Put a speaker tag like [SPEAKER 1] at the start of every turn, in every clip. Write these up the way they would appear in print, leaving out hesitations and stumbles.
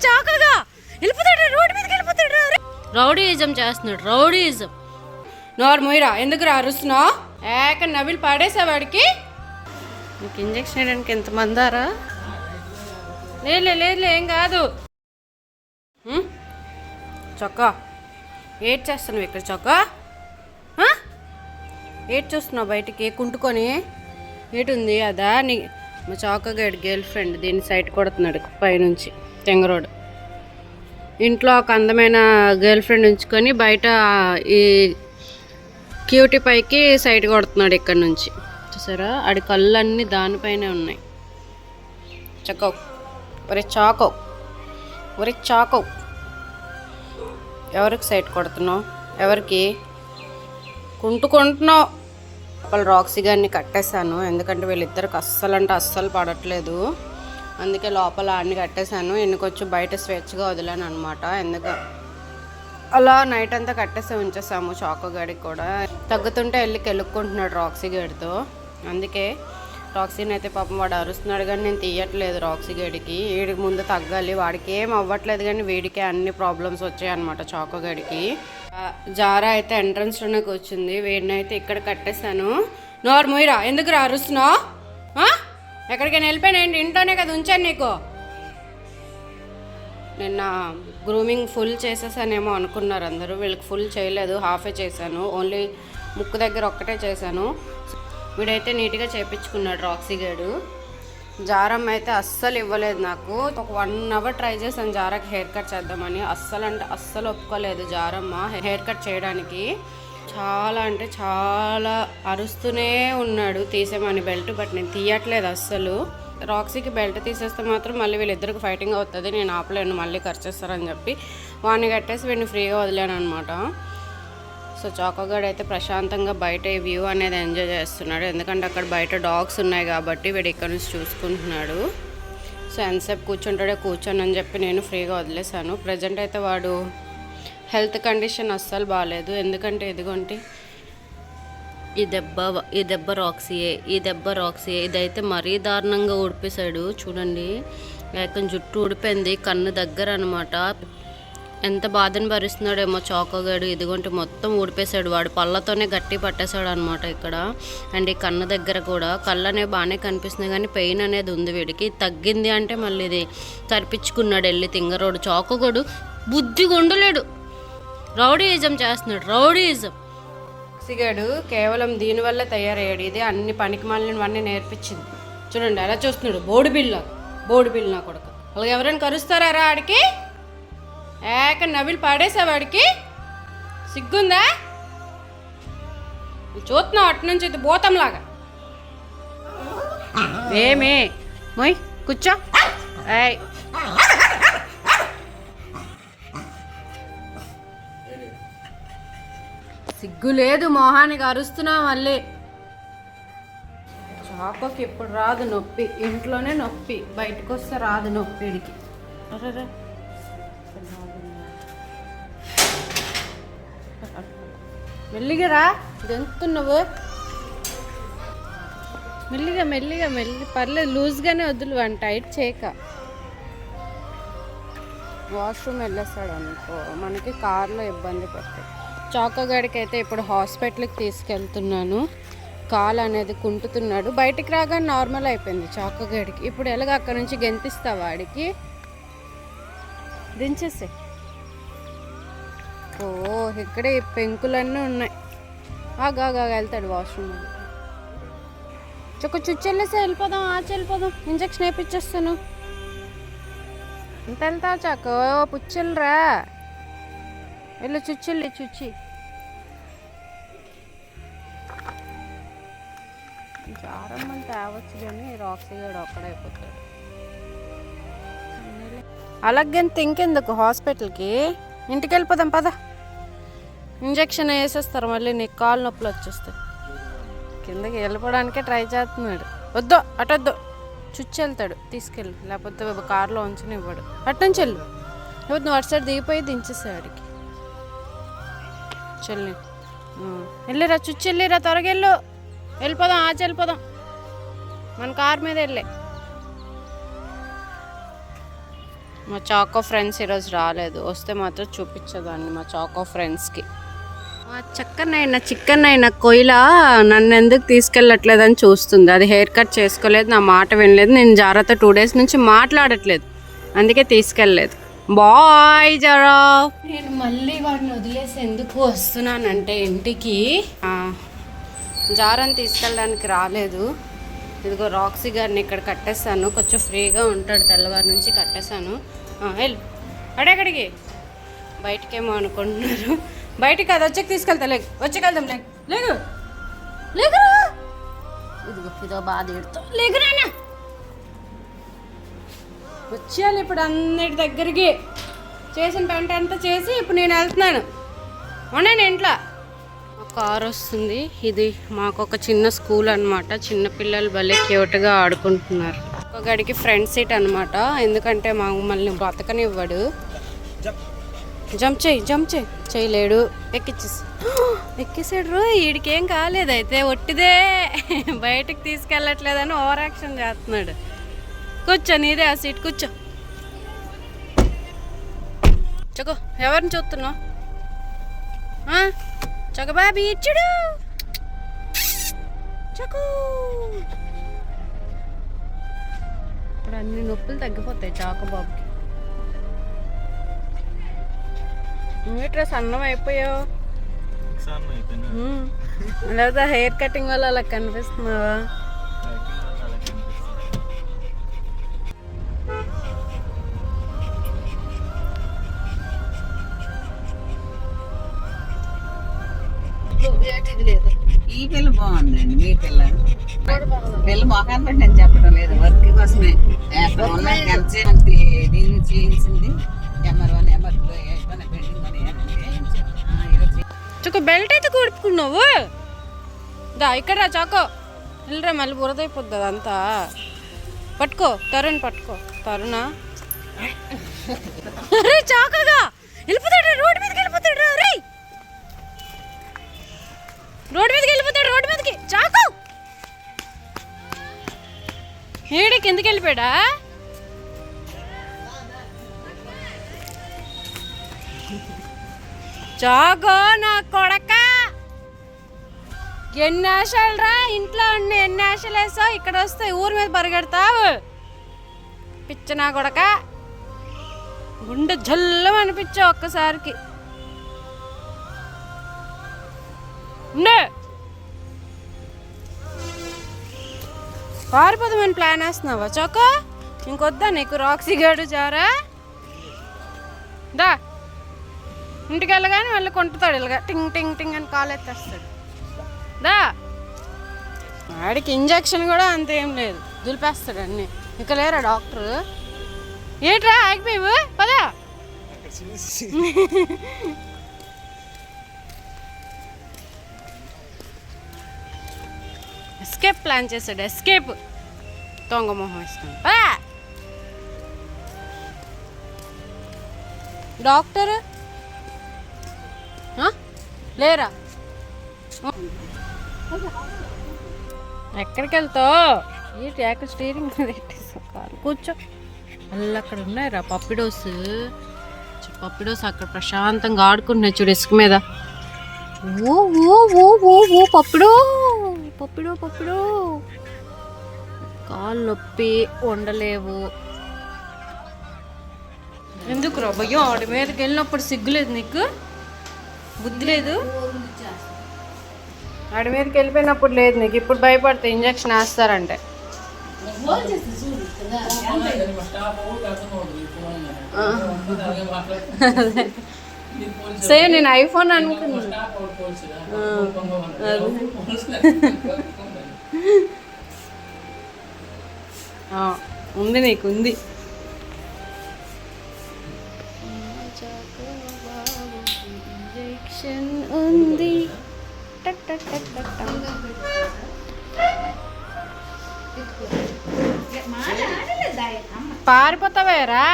[SPEAKER 1] చాకగా వెళ్ళిపోతాడు, రోడ్డు మీదకి వెళ్ళిపోతాడు. రౌడీయిజం చేస్తున్నాడు, రౌడీయిజం. నోర్మోయిరా, ఎందుకు అరుస్తున్నావు? ఏక నవిలు పడేసావాడికి. నీకు ఇంజక్షన్ వేయడానికి ఎంతమందారా? లేదు ఏం కాదు. చొక్కా ఏడ్ చేస్తున్నావు ఇక్కడ? చొక్కా ఏడ్ చూస్తున్నావు బయటికి కుంటుకొని? ఏటుంది అదా నీ మా చౌకగాడి గర్ల్ ఫ్రెండ్? దీన్ని సైట్ కొడుతున్నాడు పైనుంచి తెంగరోడు. ఇంట్లో ఒక అందమైన గర్ల్ ఫ్రెండ్ ఉంచుకొని బయట ఈ క్యూటీ పైకి సైట్ కొడుతున్నాడు ఇక్కడ నుంచి. చూసారా, ఆడి కళ్ళు అన్నీ దానిపైనే ఉన్నాయి. చక్కో ఒరే చాకో, ఒరే చాకో. ఎవరికి సైట్ కొడుతున్నావు? ఎవరికి కుంటుకుంటున్నావు? లోపల రాక్సీ గారిని కట్టేశాను, ఎందుకంటే వీళ్ళిద్దరికి అస్సలు పడట్లేదు. అందుకే లోపల అన్ని కట్టేశాను. ఎన్నికొచ్చి బయట స్వేచ్ఛగా వదిలాను అనమాట. ఎందుకు అలా నైట్ అంతా కట్టేసి ఉంచేసాము. చాకోగాడికి కూడా తగ్గుతుంటే వెళ్ళి కెలుక్కుంటున్నాడు రాక్సీ గడితో. అందుకే రాక్సీని అయితే పాపం వాడు అరుస్తున్నాడు, కానీ నేను తీయట్లేదు. రాక్సీ గడికి వీడికి ముందు తగ్గాలి, వాడికి ఏం అవ్వట్లేదు, కానీ వీడికే అన్ని ప్రాబ్లమ్స్ వచ్చాయన్నమాట చాకోగాడికి. జారా అయితే ఎంట్రన్స్లోనే కూర్చుంది, వీడిని అయితే ఇక్కడ కట్టేశాను. నోర్మోయిరా, ఎందుకు అరుస్తున్నావు? ఎక్కడికైనా వెళ్ళిపోయినా ఇంట్లోనే కదా ఉంచాను నీకు. నిన్న గ్రూమింగ్ ఫుల్ చేసేసానేమో అనుకున్నారు అందరూ. వీళ్ళకి ఫుల్ చేయలేదు, హాఫే చేశాను. ఓన్లీ ముక్కు దగ్గర ఒక్కటే చేశాను. వీడైతే నీట్గా చేయించుకున్నాడు రాక్సీ గారు. జారమ్మ అయితే అస్సలు ఇవ్వలేదు నాకు. ఒక 1 అవర్ ట్రై చేశాను జారాకి హెయిర్ కట్ చేద్దామని. అస్సలు ఒప్పుకోలేదు జారమ్మ హెయిర్ కట్ చేయడానికి. చాలా అంటే చాలా అరుస్తూనే ఉన్నాడు తీసేమని బెల్ట్, బట్ నేను తీయట్లేదు అస్సలు. రాక్సీకి బెల్ట్ తీసేస్తే మాత్రం మళ్ళీ వీళ్ళిద్దరికి ఫైటింగ్ అవుతుంది, నేను ఆపలేను, మళ్ళీ ఖర్చేస్తారని చెప్పి వాడిని కట్టేసి వీడిని ఫ్రీగా వదిలేను అనమాట. సో చాకోగాడు అయితే ప్రశాంతంగా బయట ఈ వ్యూ అనేది ఎంజాయ్ చేస్తున్నాడు, ఎందుకంటే అక్కడ బయట డాగ్స్ ఉన్నాయి కాబట్టి వీడు ఇక్కడ నుంచి చూసుకుంటున్నాడు. సో ఎంతసేపు కూర్చుంటాడో కూర్చొని అని చెప్పి నేను ఫ్రీగా వదిలేసాను. ప్రజెంట్ అయితే వాడు హెల్త్ కండిషన్ అస్సలు బాగాలేదు, ఎందుకంటే ఇదిగోండి ఈ దెబ్బ రాక్సీయే. ఇదైతే మరీ దారుణంగా ఊడిపేశాడు చూడండి. లేక జుట్టు ఊడిపోయింది, కన్ను దగ్గర అనమాట. ఎంత బాధను భరిస్తున్నాడేమో చాకోగాడు. ఇదిగోంటి మొత్తం ఊడిపేశాడు, వాడు పళ్ళతోనే గట్టి పట్టేశాడు అనమాట ఇక్కడ. అండ్ ఈ కన్ను దగ్గర కూడా కళ్ళు అనేవి బాగానే కనిపిస్తున్నాయి, కానీ పెయిన్ అనేది ఉంది వీడికి. తగ్గింది అంటే మళ్ళీ ఇది తరిపించుకున్నాడు వెళ్ళి తింగరోడు. చాకోగాడు బుద్ధిగా ఉండలేడు, రౌడీయిజం చేస్తున్నాడు, రౌడీయిజం. సిగాడు కేవలం దీనివల్ల తయారయ్యాడు. ఇది అన్ని పనికి మాలినవన్నీ నేర్పించింది. చూడండి ఎలా చూస్తున్నాడు, బోడి బిల్ నా కొడుకు. అలాగే ఎవరైనా కరుస్తారా ఆడికి? ఏక నవిలు పడేసావాడికి సిగ్గుందా? చూస్తున్నావు అటు నుంచి ఇది భూతంలాగా. ఏమే మొయ్ కూర్చో. ఏయ్ సిగ్గు లేదు మొహానికి అరుస్తున్నావు మళ్ళీ. చాకోకి ఇప్పుడు రాదు నొప్పి, ఇంట్లోనే నొప్పి, బయటకు వస్తే రాదు నొప్పి వీడికి. అరే మెల్లిగా రా, గెంతుతున్నావు. మెల్లిగా పర్లేదు, లూజ్గానే వద్దులు అని టైట్ చేయక. వాష్రూమ్ వెళ్ళేస్తాడు అనుకో, మనకి కార్లో ఇబ్బంది పడుతుంది. చాకోగాడికి అయితే ఇప్పుడు హాస్పిటల్కి తీసుకెళ్తున్నాను. కాలు అనేది కుంటుతున్నాడు, బయటికి రాగానే నార్మల్ అయిపోయింది చాకోగాడికి. ఇప్పుడు ఎలాగ అక్కడ నుంచి గెంతిస్తావా వాడికి? దించేసే. ఓ ఇక్కడే ఈ పెంకులన్నీ ఉన్నాయి. ఆగా వెళ్తాడు వాష్రూమ్. చుచ్చెళ్ళేసే వెళ్ళిపోదాం, వెళ్ళిపోదాం, ఇంజక్షన్ వేయించేస్తాను. ఎంత వెళ్తావు చాకో? పుచ్చెళ్ళరా, వెళ్ళు చుచ్చి. జారమ్మని తేవచ్చు, కానీ రాక్సీ గాడు ఒక్కడైపోతాడు. అలాగే ఇంకెందుకు హాస్పిటల్కి, ఇంటికి వెళ్ళిపోదాం పద. ఇంజక్షన్ వేసేస్తారు, మళ్ళీ నీకు కాలు నొప్పులు వచ్చేస్తాయి. కిందకి వెళ్ళిపోవడానికే ట్రై చేస్తున్నాడు. వద్దు అటొద్దు, చుచ్చి వెళ్తాడు, తీసుకెళ్ళి, లేకపోతే కారులో ఉంచుని ఇవ్వడు. అట్నుంచి వెళ్ళు, లేకపోతే నువ్వు అటు సైడ్ దిగిపోయి దించేసాడికి. చెల్లి వెళ్ళిరా, చుచ్చి వెళ్ళిరా, త్వరగా వెళ్ళు, వెళ్ళిపోదాం, వెళ్ళిపోదాం, మన కారు మీద వెళ్ళే. మా చాకో ఫ్రెండ్స్ ఈరోజు రాలేదు, వస్తే మాత్రం చూపించేదాన్ని మా చాకో ఫ్రెండ్స్కి. మా చికెన్ అయిన కొయిల నన్ను ఎందుకు తీసుకెళ్ళట్లేదని చూస్తుంది. అది హెయిర్ కట్ చేసుకోలేదు, నా మాట వినలేదు. నేను జాగ్రత్త 2 days నుంచి మాట్లాడట్లేదు, అందుకే తీసుకెళ్ళలేదు. బాయ్ జరా. నేను మళ్ళీ వాడిని వదిలేసి ఎందుకు వస్తున్నానంటే ఇంటికి జారాన్ని తీసుకెళ్ళడానికి రాలేదు. ఇదిగో రాక్సీ గారిని ఇక్కడ కట్టేస్తాను, కొంచెం ఫ్రీగా ఉంటాడు, తెల్లవారి నుంచి కట్టేశాను. వెళ్ళు అడెక్కడికి, బయటకేమో అనుకుంటున్నారు. బయటికి అది వచ్చాక తీసుకెళ్తా, లేకు వచ్చేకెళ్దాం, లేకు లేకురా. ఇదిగో ఇదో బాధ ఎడుతావు, లేకురా. వచ్చేయాలి ఇప్పుడు అన్నిటి దగ్గరికి. చేసిన పెంట అంతా చేసి ఇప్పుడు నేను వెళ్తున్నాను. ఉన్నాను ఇంట్లో. కారు వస్తుంది. ఇది మాకు ఒక చిన్న స్కూల్ అనమాట. చిన్నపిల్లలు భలే క్యూట్గా ఆడుకుంటున్నారు. ఒక గడికి ఫ్రంట్ సీట్ అనమాట, ఎందుకంటే మమ్మల్ని బ్రతకనివ్వడు. జంప్ చేయి చేయలేడు. ఎక్కిసాడు. వీడికి ఏం కాలేదు, అయితే ఒట్టిదే బయటకు తీసుకెళ్ళట్లేదని ఓవర్ యాక్షన్ చేస్తున్నాడు. కూర్చో, నీదే ఆ సీట్, కూర్చో. చకో, ఎవరిని చూస్తున్నావు? చక బాబీ ఇచ్చుడు. చకు ఇప్పుడు అన్ని నొప్పులు తగ్గిపోతాయి చాకు బాబుకి. మీటర్ సన్నం అయిపోయావు, లేదా హెయిర్ కటింగ్ వల్ల అలా కనిపిస్తున్నావా?
[SPEAKER 2] ఈ పిల్ల బాగుందండి, మీ పిల్ల మొఖాన్ని బట్టి నేను చెప్పడం లేదు, వర్క్ కోసమే దీన్ని చేయించింది.
[SPEAKER 1] చొక్క బెల్ట్ అయితే కొడుకున్నావు. దా ఇక్కడ రా చాకో, వెళ్ళరా, మళ్ళీ బురదైపోద్ది అదంతా. పట్టుకో తరుణ్, పట్టుకో తరుణా. అరే చాకగా వెళ్ళిపోతాడు, రోడ్డు మీదకి వెళ్ళిపోతాడు. రే రోడ్డు మీదకి వెళ్ళిపోతాడు, రోడ్డు మీదకి. చాకు ఏడికి ఎందుకు వెళ్ళిపోయాడా? చాకో నా కొడక, ఎన్ని ఆశలు రా, ఇంట్లో ఉండి ఎన్ని ఆశలు వేసావు, ఇక్కడ వస్తే ఊరి మీద పరిగెడతావు. పిచ్చ నా కొడక, గుండె జల్లం అనిపించావు ఒక్కసారికి. పారిపోదామని ప్లాన్ వేస్తున్నావా చోకో? ఇంకొద్దా నీకు రాక్సీ గాడు జారా? దా ఇంటికి వెళ్ళగానే మళ్ళీ కొంటుతాడు, ఇలాగా టింగ్ టింగ్ టింగ్ అని కాలు ఎత్తేస్తాడు. దా వాడికి ఇంజక్షన్ కూడా అంతేం లేదు, దులిపేస్తాడు అన్నీ. ఇక లేరా డాక్టర్? ఏట్రా ఆగిపోయావు, పదా. ఎస్కేప్ ప్లాన్ చేశాడు, ఎస్కేప్. దొంగ మొహం వేసుకుని డాక్టర్ లేరా? ఎక్కడికి వెళ్తావు? ఈ ట్యాక్ స్టీరింగ్ మీద పెట్టేసావు, కూర్చో. మళ్ళీ అక్కడ ఉన్నాయిరా పప్పిడోస్ అక్కడ ప్రశాంతంగా ఆడుకుంటున్నాయి చూడు ఇసుక మీద. ఓ ఓ ఓ ఓ ఓ పప్పిడో పప్పిడో పప్పిడో. కాళ్ళు నొప్పి, వండలేవు. ఎందుకు రా భయ్యం? ఆడి మీదకి వెళ్ళినప్పుడు సిగ్గులేదు నీకు? బుద్ధి లేదు? ఆడి మీదకి వెళ్ళిపోయినప్పుడు లేదు నీకు, ఇప్పుడు భయపడితే ఇంజక్షన్ వేస్తారంటే. సేమ్ నేను ఐఫోన్ అనుకున్నాను. ఉంది నీకు, ఉంది. ఇంజెక్షన్ ఉంది. పారిపోతావేరా?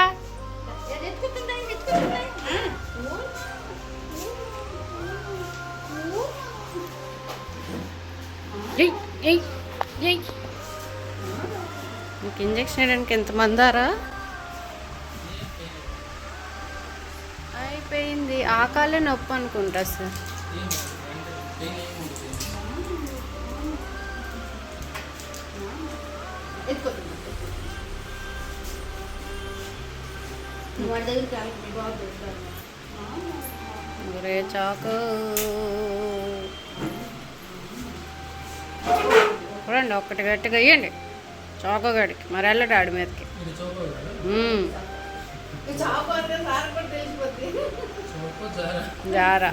[SPEAKER 1] నీకు ఇంజక్షన్ వేయడానికి ఎంతమందారా? అయిపోయింది. ఆ కాలే నొప్పి అనుకుంటా సార్. ఒరే చాకు చూడండి, ఒక్కటి గట్టిగా వేయండి చాకోగాడికి, మరి వెళ్ళడు ఆడి మీదకి. జారా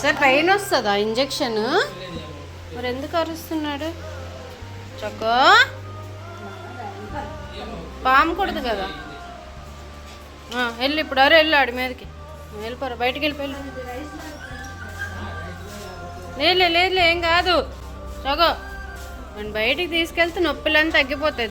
[SPEAKER 1] సార్ పెయిన్ వస్తుందా ఇంజెక్షన్? మరి ఎందుకు అరుస్తున్నాడు? చక్కో పాము కూడదు కదా. వెళ్ళి ఇప్పుడు అరే వెళ్ళు ఆడి మీదకి, వెళ్ళిపోరా బయటికి వెళ్ళిపోయి. లేదు ఏం కాదు చగో, నేను బయటికి తీసుకెళ్తే నొప్పులని తగ్గిపోతాయి.